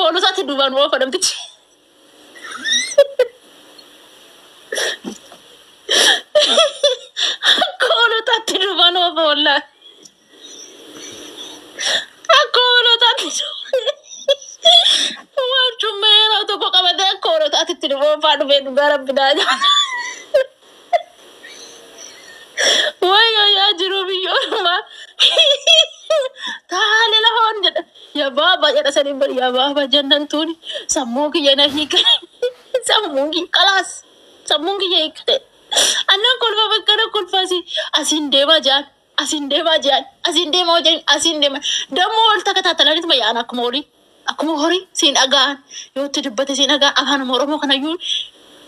Akkoon isaatti duubaan waa fadhamtichi. Akkoon isaatti duubaan waa fawallaa. Akkoon isaatti waan cummee yeroo tokko qabatee akkoon isaatti duubaan faa dhufee dhugaa rabbiidhaa jira. Wayo ya jiru biyyooma. Taale la hon jedha. Ya baba jedha sani bar ya baba jannan tuni. Sammoo kiyya na hiikate. Sammuu kiyya kalaas. Sammuu kiyya hiikate. Annan kolfa bakkana kolfaasi asin deema jaan. Asin deema jaan. Asin deema hojii asin deema. Dammoo wal takataatalaniit mayyaan akkuma horii. Akkuma horii siin dhagaan. Yoo itti dubbate siin dhagaan afaan Oromoo kanayyuu.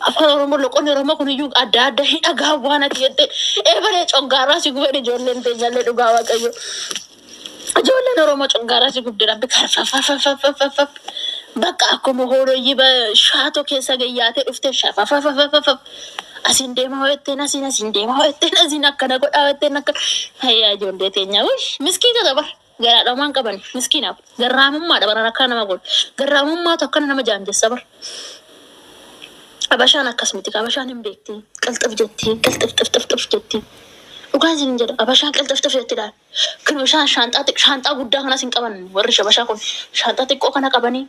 Afaan Oromoo loqonni Oromoo kun iyyuu adda adda hin dhagaa waan ati jette eebalee congaaraa si gubee ijoolleen teenyallee dhugaa waaqayyo ijoolleen Oromoo congaaraa si gubdee rabbi karfafafafafafa bakka akkuma hooloyyii shaatoo keessa gayyaatee dhufte shafafafafafa asiin deema ho'etteen asiin deema ho'etteen asiin akkana godhaa ho'etteen akka hayyaa ijoollee teenya miskiina dabar garaadhamaan qaban miskiinaaf garraamummaadha bara akka nama godhu garraamummaatu akkana nama jaamjessa bar. Abashaan akkasumatti abashaan hin beekti qalxaf jetti qalxaf jetti dhugaan isin jedha abashaan qalxaf jetti dhaan kan abashaan shaanxaa guddaa kanas hin qaban warri abashaa kun shaanxaa xiqqoo kana qabanii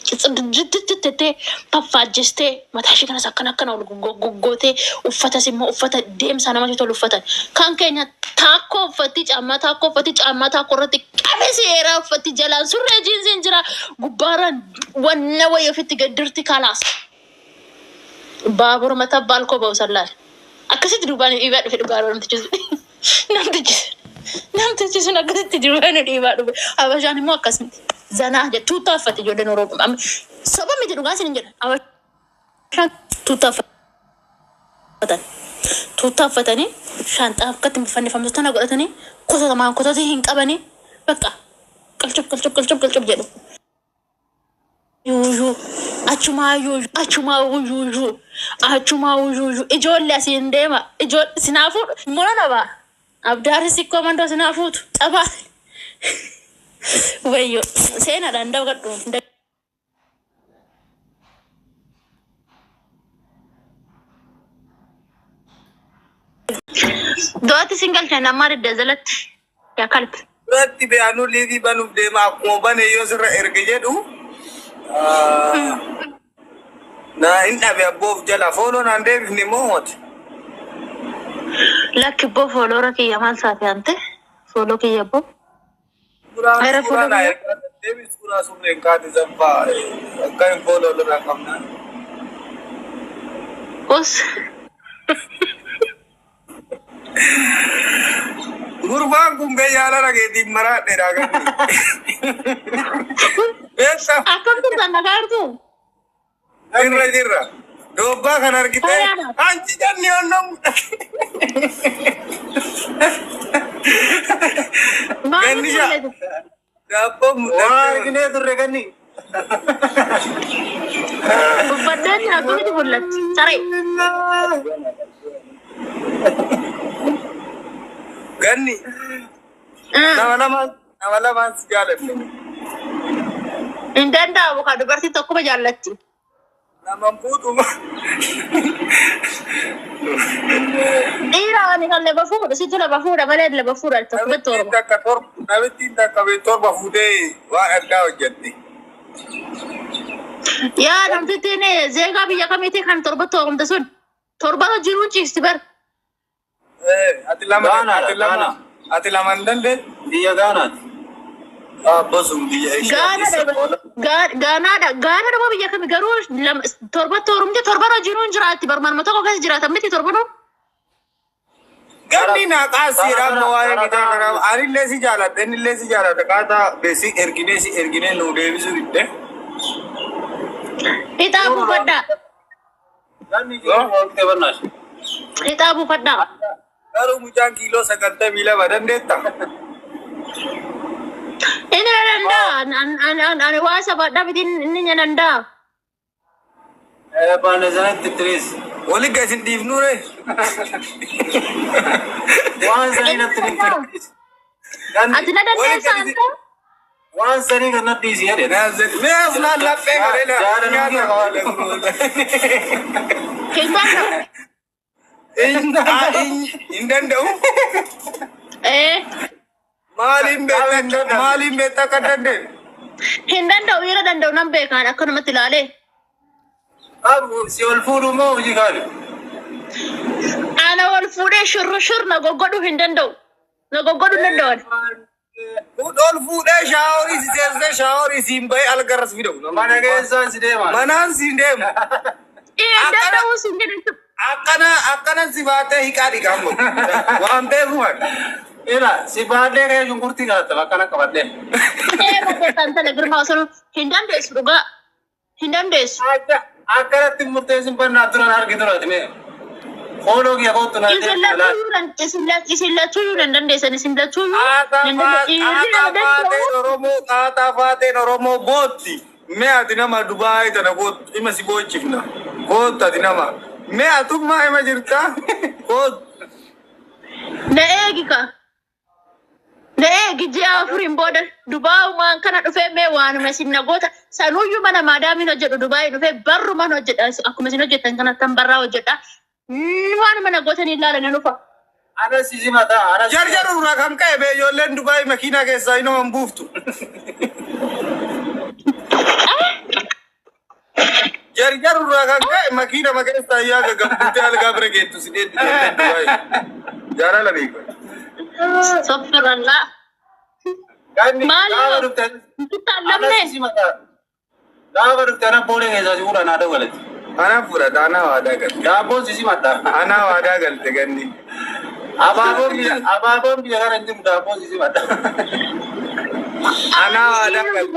ciccittee faffaajjistee mataa ishee kanas akkana ol goggootee uffatas immoo uffata deemsaa namatti tolu uffatan kan keenya taakkoo uffatti caammaa taakkoo irratti qabeseeraa uffatti jalaan surree jiinsiin jira gubbaaraan wanna wayii ofitti gaddirti kalaas. Baabura mata balko bausallah. Akkasitti duubaan dhiibaa dhufe dhugaa namtichi sun akkasitti duubaan dhiibaa dhufe. Abashaan immoo akkasumatti zanaa jedhe tuuttaaffate ijoolleen Oromoo. Soba miti dhugaa isin jedha. Abashaan tuuttaaffatanii shaanxaa akkatti fannifamtoota godhatanii kotota hin qabanii bakka qalcub jedhu. Yuju achuma yuju ijoollee asiin deema ijoollee sinaafu moona ba abdaari sikkoo mandoo sinaafuutu cabaa wayyo seena danda'u gadhu dooti singal kan namar dazalatti ya kalbi dooti be anu livi banu deema akkuma bane yoo sirra erge jedhu na inda be aboof jala fooloo naan deebifne moote lakki boo fooloo rakki yamaan saate ante fooloo kiyya boo ayra fooloo deebis suuraa sunneen kaate zanfaa akka hin fooloo lirraa qabnaan os gurbaan kun beyyaala rageetiin maraadheedhaa gadi akkam turtan nagaartu jirra dobbaa kan argite anchi janni onnom gannisha dabbom argine turre ganni uffadeen akkamitti mul'atti saree ganni nama lamaan si jaalladhe hin danda'amu kan dubartii tokkuma jaallatti. Naman puutuma. Dhiira ani kan leba fuudha situ leba fuudha malee leba fuudha tokko torba. Namitti takka torba fuudhee waan addaa hojjetti. Yaa namtittiin zeegaa biyya kamiitii kan torba toorumte sun torba jiruun ciisti bar. Ati lama hin dandeenye biyya Gaanaati. Abbasum biyya Gaanaadha moo biyya kami garuu torba toorumte torba jiruun jiraatti barmaanuma tokko keessa jiraatan miti torba noo. Ganni naa qaasiidhaan waa'ee gitaa karaa anillee si jaaladha innillee si jaaladha kaataa beesi erginee nuu deebisuu didde. Ixaa buufadhaa. Ganni jiru bannaas. Ixaa buufadhaa. Garuu mucaan kiiloo 92 dandeetta. Ini nanda, ani wasa pada bitin ini nanda. Pada saat titris. Boleh guys ini nure. Wasa ini titris. Ati nada desa anta? Waan sanii kan natti isi jedhe. Mee asnaan laphee godhee hin danda'u. Maaliin beektaa akka dandeenye? Hin danda'u yeroo danda'u nan beekaan akkanumatti ilaalee. Si ol fuudhu moo hojii kaani? Ana ol fuudhee shurrushur na goggodhuu hin danda'u. Na goggodhuu hin danda'an. Ol fuudhee shaaworii si seensee shaaworii siin bahee algarras fida'u. Mana keessaan si deema. Manaan siin deemu. Hin danda'u siin jedhu. Akkana si baatee hiikaa dhiqamu. Waan beekuman. Ila si baadhee kee shunkurtii galatta akkana qabadhee. Murteessaan tana girmaa osoo hin dandeessu dhugaa. Hin dandeessu. Akkanatti murteessin bannaa turan argi turati mee. Fooloo kiyya kootu na Isin lachuu hin dandeessan isin lachuu Qaataa faateen Oromoo bootti. Mee ati nama Dubaayii tana kootu ima si boochifna. Kootu ati nama. Mee atummaa ima jirtaa? Kootu. Na eegi ka. Na eegi ji'a afuriin booda Dubaayumaan kana dhufee mee waanuma isin nagoota sanuyyuu mana maadaamiin hojjedhu Dubaayii dhufee barrumaan hojjedha akkuma isin hojjettan kanattan barraa hojjedha. Waanuma nagootanii ilaalanii dhufa. Ana si simata. Jarjarurraa kan ka'e bee ijoolleen Dubaayii makiinaa keessaa inuma hin buuftu. Jarjarurraa kan ka'e makiina keessaa yaa gaggabuutee algaa bira geettu si deetti ijoolleen Dubaayii. Jaalala beeku. Soffirallaa. Gaafa dhufte. Ana si simata. Gaafa dhufte ana boolee keessaa si fuudhan haa dabalati. Ana fudhata ana waadaa galte. Daabboon si simata. Ana waadaa galte ganni. Abaaboon biyya kana hin jiru daabboon si simata. Ana waadaa galte.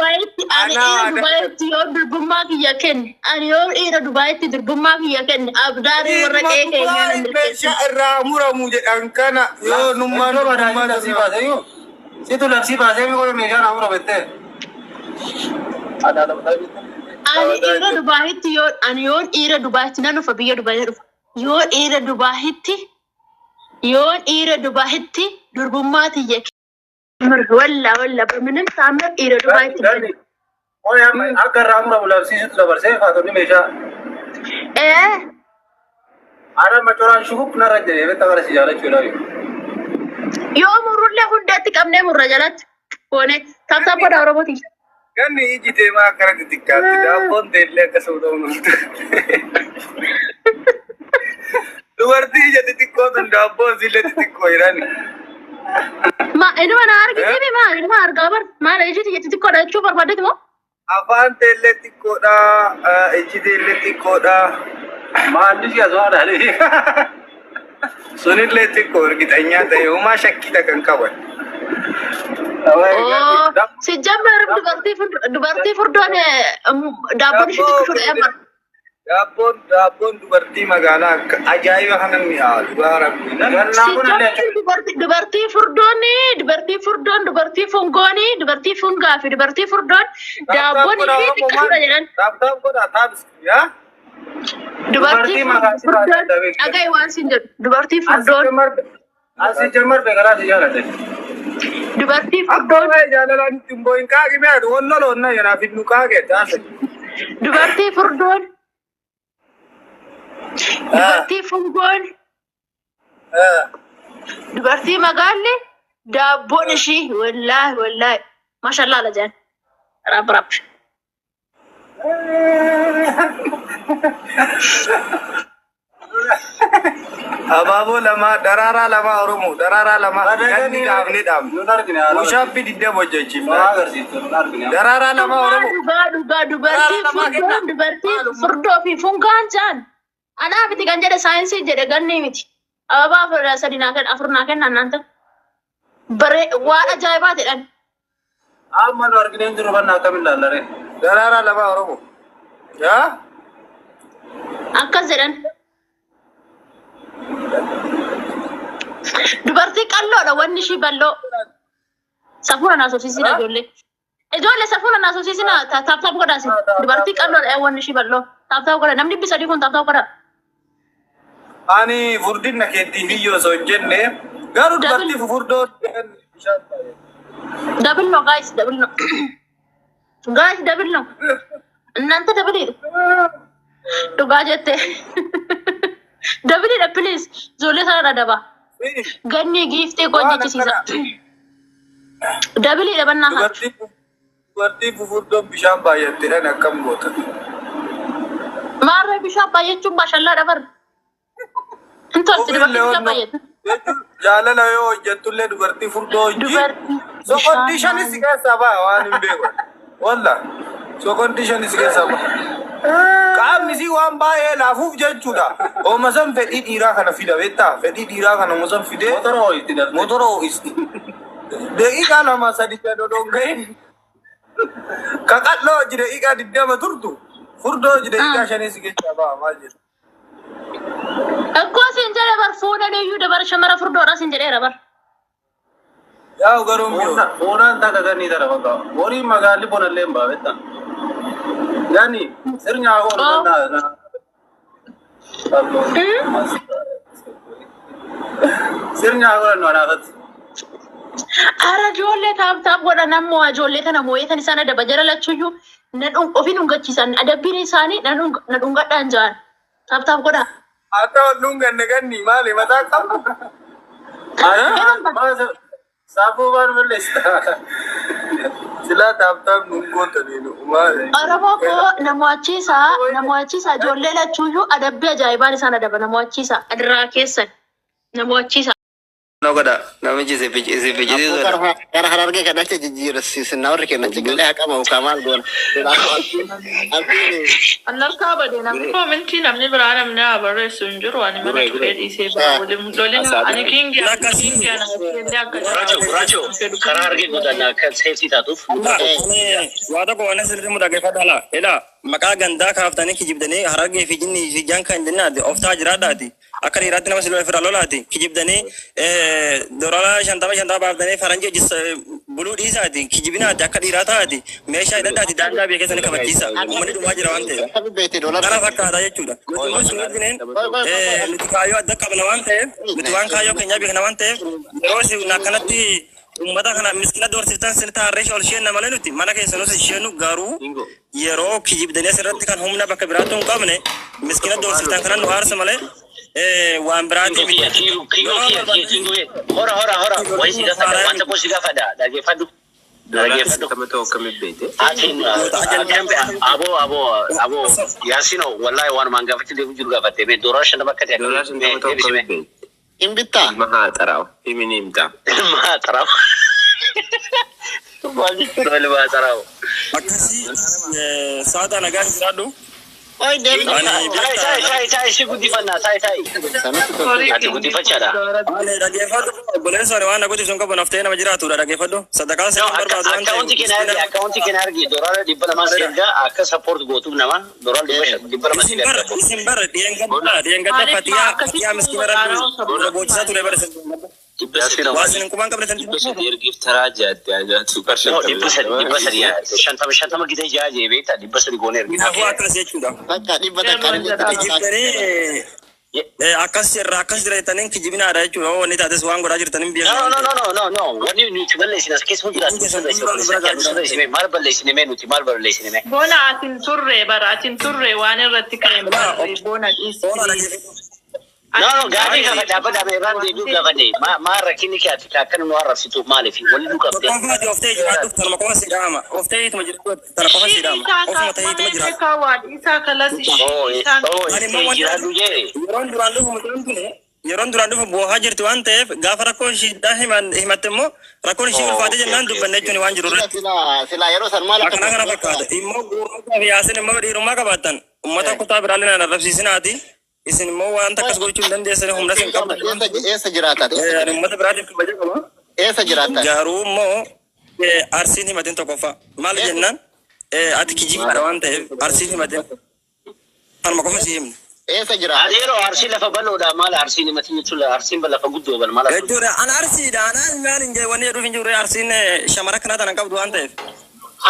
Ani Dubaayitti yoo durbummaa kiyya kenne. Ani yoo dhiira Dubaayitti durbummaa kiyya kenne. Abdaarii warra qe'ee keenyaa meeshaa irraa muramu jedhan kana yoo nummaan durbummaa labsii baasee yoo. Situ labsii baasee mi godhe meeshaa naa murabettee. Ani dhiira Dubaayitti yoo dhiira Dubaayitti nan dhufa biyya Dubaayii dhufa. Yoo dhiira Dubaayitti durbummaa tiyya walla ምንም ታምር dhiira Dubaayitti. Akka irraa muramu labsiisutu dabarsee faatonni meeshaa. Ara macoraan shukuk narra jedhee beektaa bara si jaalachuudha. Yoo murrullee hundaatti qabnee murra jalatti. Koone taasisaa booda Oromooti. Ganni iji deemaa akkana xixiqqaatti daabboon teellee akkasuma ta'u. Dubartii ija xixiqqoo tun daabboon siillee xixiqqoo jirani. Ilma na argite ilma argaa bar maal iji xixiqqoodha jechuu barbaaddeeti moo? Afaan teellee xiqqoodha, iji teellee xiqqoodha. Maalli si aswaadhaale. Sunillee xiqqoo ergixanyaa ta'e homaa shakkita kan qaban. Si jammer dubartii furdoon daabboon ishee xiqqishuudha yamma. Daabboon dubartii magaalaa ajaa'iba kanan mi'aawu dhugaa rabbi. Dubartii furdoon dubartii fungooni dubartii fungaa fi dubartii furdoon daabboon ishee xiqqishuudha jedhan. Daabboon godhaa taabis yaa. Dubartii furdoon dhaga'i waan siin jedhu dubartii furdoon. Asii jammar beekaraa si jaalate. Dubartii furdoon. Jaalalaan timboo hin kaaqime adu walloloon na yanaaf hin nuqaaqe taase. Dubartii furdoon. Dubartii fungoon. Dubartii magaalli daabboon ishii wallaahi maashaallah la jaan. Raab. Abaaboo lama daraaraa lama Oromoo daraaraa lama ganni gaafne dhaabne. Mushaabbi didda hojjechiif. Daraaraa lama Oromoo. Dhugaa dubartii furdoo fi fungaan jaan. Anaaf itti kan jedhe saayinsii jedhe ganni miti. Ababaa sadii naa kenna afur naa kenna naanta. Waan ajaa'ibaa jedhan. Amma nu argineen jiru kan akkamiin laallaree. Daraaraa lama Oromoo. Yaa? Akkas jedhan. Dubartii qalloodha wanni ishii balloo. Safuura naasofsiisina ijoollee. Ijoollee safuura naasofsiisina taaptaap godhaasi. Dubartii qalloodha wanni ishii balloo. Taaptaap godha namni bisa kun taaptaap godha. Ani furdinna keetti hiyyoo osoo hin jenne garuu dubartii furdoo. Dabilno guys dabilno. Guys, double no. Nanta double. Dhugaa jette. Dabaliidha please. Ijoollee sana daba. Ganni giiftee koo jechisiisa. Dabaliidha bannaa haa. Dubartii fufurdoon bishaan baay'atteedhaan akkam goota. Maarree bishaan baay'achuun maashallaa dabar. Intolti dubartii bishaan baay'atu. Jaalala yoo hojjettullee dubartii furdoo hojii. So conditionis keessa ba'a waan hin beeku. Walla. So conditionis keessa ba'a. Qaamni si waan baay'ee laafuuf jechuudha. Oomishan fedhii dhiiraa kana fida beektaa? Fedhii dhiiraa kana oomishan fidee motora ho'isti. Daqiiqaa lama sadi jedhu ga'e. Kakadloo hojii daqiiqaa 20 turtu. Furdoo hojii daqiiqaa 5 si keessa ba'a maal jedhu. Akkoo siin jedhe bar fuudhan iyyuu dabar shamara furdoodha siin jedheera bar. Yaa garuu mi'oo. Fuudhaan takka gannii dara bakka. Horii magaalli bonallee hin baafetta. Yani sirnya orang sirnya orang anak. Ara ijoollee taap godha nammoo ijoollee kana moo'eetan isaan adda bajara lachuyyuu ofiin dhungachiisan adabbiin isaanii na dhungadhaan ja'an taap godha. Akka dhunganne ganni maali mataa qabu? Saafuu waan malleessa. Sila taap nunggoota deenu maali? Oromoo koo namoachiisa ijoollee lachuyyuu adabbii ajaa'ibaan isaan adaba namoachiisa adirraa keessan namoachiisa. Nogoda namichi sifijiti soda. Kara hararge kana jijjiirra sinna warri kenna jigilee haqama ukamal goona. Annarkaa badee namni koomentii namni biraa namni abarreessu hin jiru ani mana dhufee dhiisee lolin ani kiingi Racho karaa harge godhanna kan seeftii taatuuf. Waa tokko waan asirratti mudaggeeffadhala. Ela maqaa gandaa kaaftanii kijibdanii harargee fi jinni fi jaan kan jennaati oftaa jiraadhaati. Akka dhiiraatti nama siloo ofirra lolaati kijibdanii dorala shantama baaftanii faranjii hojis buluu dhiisaati kijibinaati akka dhiiraa taati meeshaa hidhadhaati daangaa biyya keessanii kabachiisa uummanni dhumaa jira waan ta'eef kana fakkaataa jechuudha. Nuti kaayyoo adda qabna waan ta'eef nuti waan kaayyoo keenyaa beekna waan ta'eef yeroo isin akkanatti ummata kana miskina doorsiftan sin taarreesha ol isheen malee nuti mana keessanus isheenu garuu yeroo kijibdanii asirratti kan humna bakka biraatti hin qabne miskina doorsiftan kanan nu aarsa malee waan biraati Kingo hora wayisi dasa wanta bosi gafada dhaggeeffadhu. Abo yaasino wallahi waan maangafatti deemu jiru gaafate mee dooraa shana bakka ta'e Imbita. maha taraaw iminimta maha taraaw akkasii saada nagaa jiraadhu. Oi David. Sai si guddifannaa sai. Ati guddifachaa dha. Dhaggeeffadhu boleessa waan nagooti sun qabu naftee nama jiraatudha dhaggeeffadhu sadaqaan sin barbaadu waan ta'eef. Akkaawuntii kenna argi doolaara 200 erga akka sappoort gootuuf nama doolaara 200 erga. Isin bara dhiyen gadda fatiyaa miskiina rabbi boochisaa ture bara waasin kumaan qabne san ergiif taraa jaatti ajaatu qarshii shantama gita ijaaje beekta 300 goone ergina. Kanaafuu akkas jechuudha. Bakka dhibba takkaan akkas jireetaniin kijibinaadha jechuudha. Wanni taates waan godhaa jirtaniin biyya. No. Wanni nuti balleessine as keessa jiraatu. Maal balleessine mee nuti maal balleessine mee? Bona atin turre waan irratti ka'e bona dhiisi. No, gaarii kafa dhaabbata irraan deebi'uu gaafate. Maal rakkinni kee ati akkan nu harrabsitu maaliif? Walli nu qabdee. Konfirmaati oftee jiraatuuf tanuma qofa si dhaama. Oftee ituma jirtu tana qofa si dhaama. Ofuma ta'ee ituma jiraatu. Isaa kalas jiraadhu jee. Yeroon duraan dhufu boohaa jirti waan ta'eef gaafa rakkoon ishiidhaa himatte immoo rakkoon ishii ulfaate jennaan dubbanne jechuun waan jiru irratti. Sila yeroo san maal Akkana kana fakkaata. Immoo guuraa fi yaasin immoo dhiirummaa qabaattan uummata kutaa biraallee naan arrabsiisinaati. Isin immoo waan takkas gochuu hin dandeessan humna sin qabda. eessa jiraata? Uummata biraatiif kabaja qaba. Eessa jiraata? Garuu immoo arsiin himatiin tokkoffaa maal jennaan ati kijibaadha waan ta'eef arsiin himatiin kanuma qofa si himne. Eessa jiraata? Adeero arsiin lafa bal'oodha maal arsiin himatiin jechuudha arsiin lafa guddoo bal maal. Jechuudha an arsiidha anaan maal hin wanni jedhuuf hin jiru arsiin shamara kanaa tanan qabdu waan ta'eef.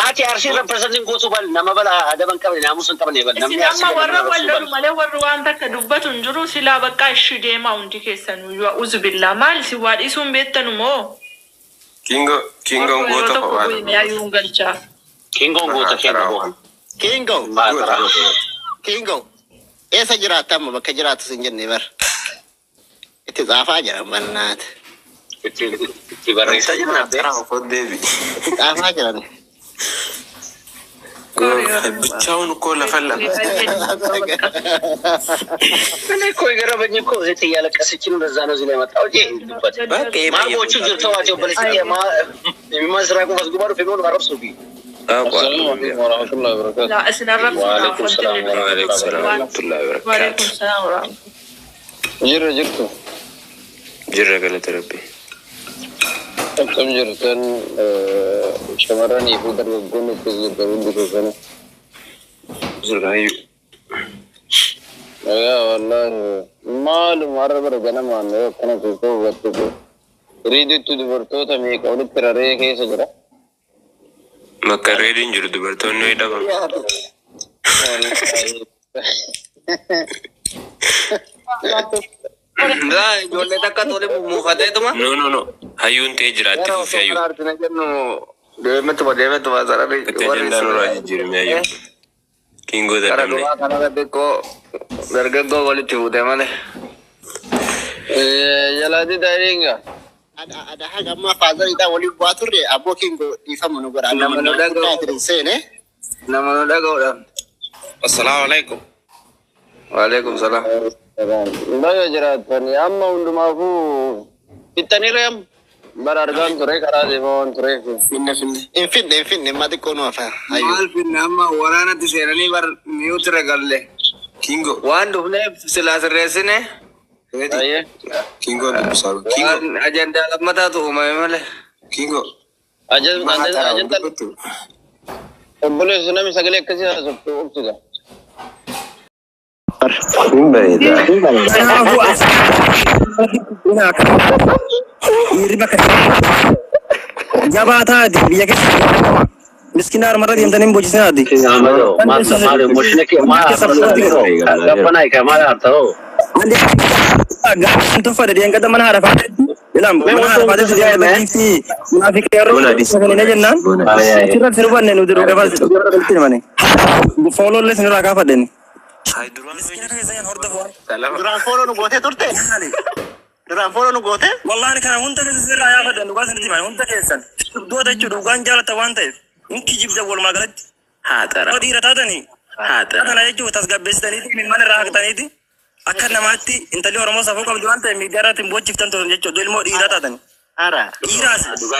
Ati arsiin representiin gootu bal nama bala adaban qabne naamusan qabne bal namni arsiin. Amma warra wallolu malee warri waan takka dubbatu hin jiru silaa bakka ishii deemaa hundi keessan uzu billaa maal si waa dhiisuun beektanu moo? Kingo goota fa'aa. Yaayuun galchaa. Kingo goota kenno. Kingo. Esa jiraata amma bakka jiraatu sin jenne bar. Itti xaafaa jira mannaat. Itti barreessaa jirna Deebi. Itti xaafaa jiran. ብቻውን እኮ ለፈለፈ እኔ እኮ የገረመኝ እኮ እህቴ እያለቀሰች ነው። ለዛ ነው እዚህ ላይ መጣሁ እንጂ ማርቦቹ ጅርተዋቸው በለስቲ የሚመስራቁ መስጉባሩ ፌሞን ማረብ ሱቢ لا اسنرب وعليكم السلام ورحمة الله وبركاته. وعليكم السلام ورحمة جرت جرة قالت ربي. كم جرتن شمراني بدر وجون في الدرون بكذا. زرعيو. يا والله مال مرة برجعنا ما نيو كنا تقول وقت ريدي تدبرتو تامي كوني ترى كيس جرا. مكررين جرد برتون نويدا بام. لا جولة تكا تولي مخاطة تما. No. Hayun te jirati fufi hayun. Demet tuh sarari. Ketejan daru raji jirmi hayun. Kingo Karena dalamne. gua karena teko darga gua wali tuh deh mana. Jaladi daringa. Ada haga amma father ida wali buatur de abo Kingo ifa munugara. Nama nuda gua. Sene. Nama nuda gua. Assalamualaikum. Waalaikumsalam. Bayo jerat pani amma undu mafu kita ni rem barargan turai kara devon turai Infinne mati kono afa. Ayo. mal fin amma warana tiserani bar neutra galle Kingo. wan dufle silas resine aye Kingo saru. Kingo. wan agenda lamata tu umay male Kingo. agenda boleh sunami sagale kasi asuptu uktuga Jabata di biya ke miskinar mara di amtanin bujisna di ማለ ሙሽነክ ገባናይ ከማለ አርተው ande ganto fada di angkata mana harafa ilam mana harafa di dia bagi munafik yaro ne jenna sira serban ne uduru ka bal mane follow les ne ka faden Duran folo nu gote turte. Duran folo nu gote. wallahi kana hunta ke sirra ya faden duga santi mai hunta ke san do da chu dugan jala tawante inki jibda wal magalat Hatara. odira tadani Hatara. kana yeju tasgabbestani min man raaqtani akka namatti intali oromo safo qabdu wanta miidiyara tin bochiftan to jecho dolmo dira tadani Ara. iras duga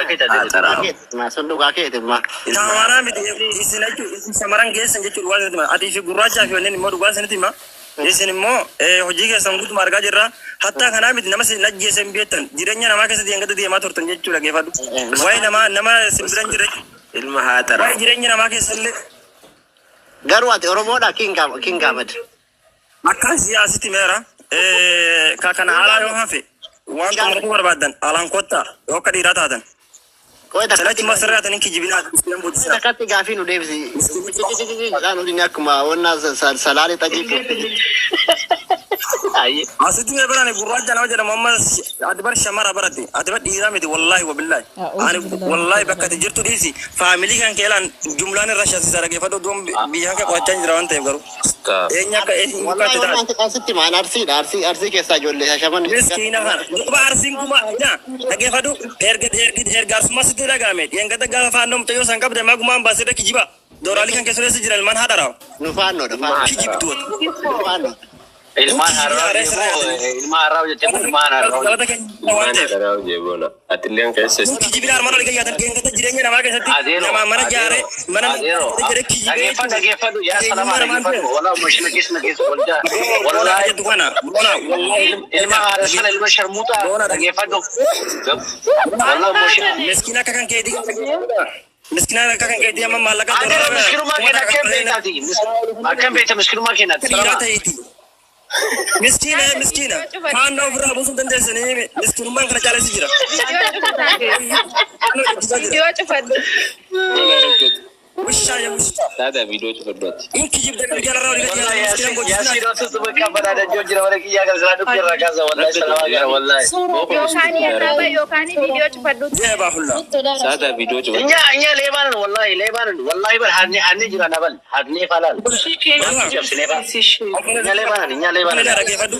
ke tadi Masun duga ke ma. tamara miti isinaju samaran gesan jecho duga ati fi guraja fi onen mo duga santi ma yesin mo hojige sangut marga jirra hatta kana miti namasi najje sen betan jirenya nama ke sedi ngada dia matur tan jecho lage fadu wai nama simbiran jirre Ilma hatara. wai jirenya nama ke selle Garu ati Oromo da Kinga mad. akka siyasiti mera ka kana ala yo hafe wanta mo barbadan alan kotta yo kadira tadan Koy da salati masarata ninki jibina islam budisa kati gafi nu devsi. Anu dinya kuma wonna salale taji. ayi asiti me barane gurraja na wajana mamma adbar shamara barati adbar dira meti wallahi wa billahi ani wallahi bakati jirtu disi family kan kelan jumlane rasha sisara ke fado dum biya ka kwacha jira wanta garu enya ka Wallahi wannan ta kasitti ma arsi ke sa jolle shaman. miskina har ba arsin kuma ina age fado ergar suma sitira game yenga daga fa andom tayo sankab de maguma ambassador kijiba dorali kan kesole sijira man hadara Nu fanno da fanno. kijib duot Fanno. ilman harau je temu ilman harau kala take wante Hatara jebona. Atilian kaise. kijibina armana liga yatan genga ta jirenya na maga sati nama mana jare mana jare kijibe age fadu ya salama age wala mushnak isna kes walja wallahi tukana bona wallahi ilman harasana ilman sharmuta age fadu wala mushnak miskina kakan ke diga miskina kakan ke dia mamma laga adera miskiru ma kena kembetati akan beta miskiru ma kena miskina hando bra busun tande sene miskinu man kana jale sijira Wisha ya wisha. Sada video cepet. In kijibdani jala rawi gadi Wallahi miskinan go Yasin jisna. itu semua kabar ada jujur orang kia kan selalu kira kasa wallahi salam aja wallahi. Yokani araba yokani video cepat Ya bahulla. Sada video cepet. Inya Lebanon wallahi bar hadni jira nabal hadni falal. Jab sini ba. Inya Lebanon. Ana rage fadu.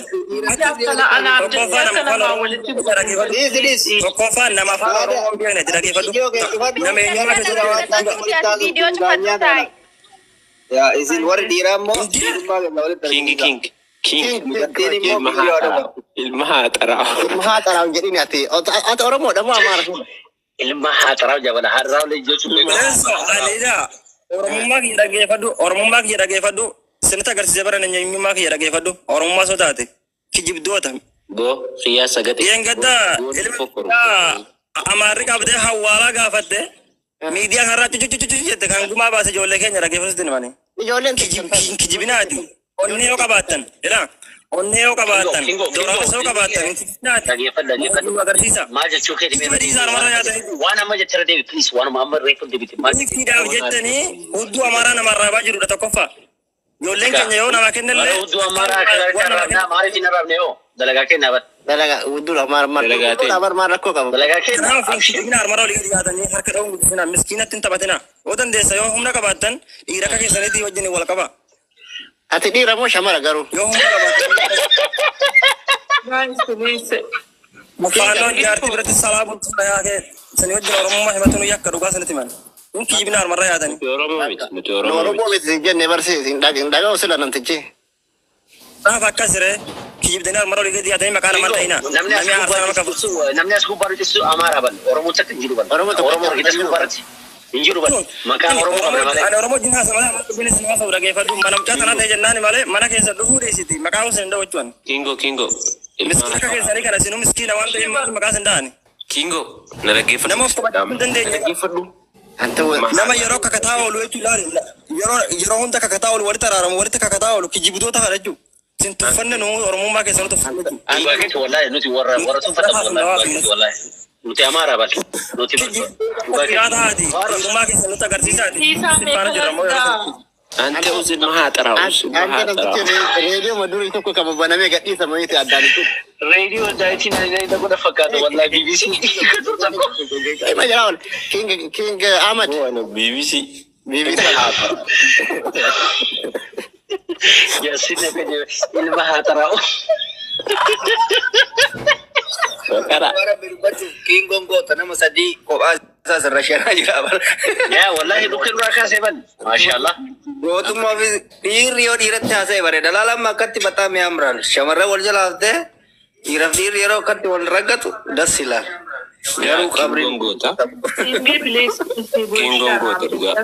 Kofa nama faro ngene rage fadu. Nama nyama video cepat selesai. Ya izin war diramo. King. Ilmaha tara. Maha tarang jadi ni hati. Atau orang mau dah mau marah. Ilmu hatarau jaban harau le josu le. Eso alida. Oromummaa kiyya dhagee fadhu sinita agarsiisee bara nanyummaa kiyya dhagee fadhu oromummaa soo taate kijibdoota. Go riya sagate. Yeen gadda ilma amaarri qabdee hawaalaa gaafatte miidiyaa kanarraa cucucucu jette kan gumaa baase ijoollee keenya dhagee fasutti himani. Ijoolleen Kijibinaati. Onnee yoo qabaattan onnee yoo qabaattan doraasa yoo qabaattan Dhaggeeffadhu agarsiisa. maal jechuu keeti Kijibadiisaan mara nyaatanii. waan amma jettara deebi please waan amma reefu deebite maal Fiidhaaf jettanii hudduu amaaraa namarraa baa jirudha tokkoffaa. Ijoolleen keenya yoo nama kennellee udu amara kana maari tina rabne yo dalaga kenna bat dalaga udur mar rakko kamu. dalaga kenna kanaaf fiigina armara olii gadi yaatanii harka dha'uun guddisina miskiinatti hin taphatina. Yoo dandeessa yoo humna qabaattan dhiira akka keessaniitii wajjin wal qaba. Ati dhiira moo shamara garuu? Yoo humna qabaattan mufaanoon jaartii biratti salaa bultuu dhayaa kee sanii wajjin oromummaa himatuun yakka dhugaa sanatti himan. Kun kijibina armarra yaatanii. Oromoo miti jenne barsiisi hin dhagaa osoo lanamtichi. Kanaaf akkasiree kijibdanii armara olii gadi yaatanii maqaa namaa ta'ina. namni as gubbaatu tisu amara ban oromo tak injiru ban oromo kita gubbaatu injiru ban maka oromo kabra malee Ani Oromoo jinhaa sama lama binis nama ta'u dhageeffadhu mana mucaa tanaa ta'e jennaan malee mana keessa dhufuu dhiisiti maqaa hosin hin daawwachuun. Kingo. Miskiina akka keessanii kana sinuu miskiina waan ta'eef maqaa sin da'ani. Kingo. Na dhaggeeffadhu. Nama of qabachuu hin dandeenye. Nama yeroo kakataa oolu jechuun ilaali. Yeroo hunda kakataa oolu walitti araaramu walitti kakataa oolu kijibdoota kana jechuudha. Sin tuffanne nu Oromummaa keessa nu tuffanne jechuudha. Angga gitu wallahi nuti warra tuffata wallahi nuti amara ban nuti Yaa taati Oromummaa keessa nutti agarsiisaati. Faana jirra moo yeroo Ante usin maha tara. Ante namtichi reediyoo madurii tokko kan banamee gadhiisa mayiti addaan itti. radio daiti na ida kuna fakkaata wallahi BBC Ima jiraawal King Ahmad. BBC. ya sini kaje ilmu hatarau Kara. King Gongo tanama sadi kophaa isaa sirra shanaa jira bar. ya wallahi dukkan raka seban masyaallah Gootummaa fi dhiirri yoo dhiiratti haasa'e bare dalaalaan akkatti bataa mi'aamraan shamarran wal jala haftee dhiiraaf dhiirri yeroo akkatti wal raggatu dasila. Garuu qabri Kingo ngota dhugaa.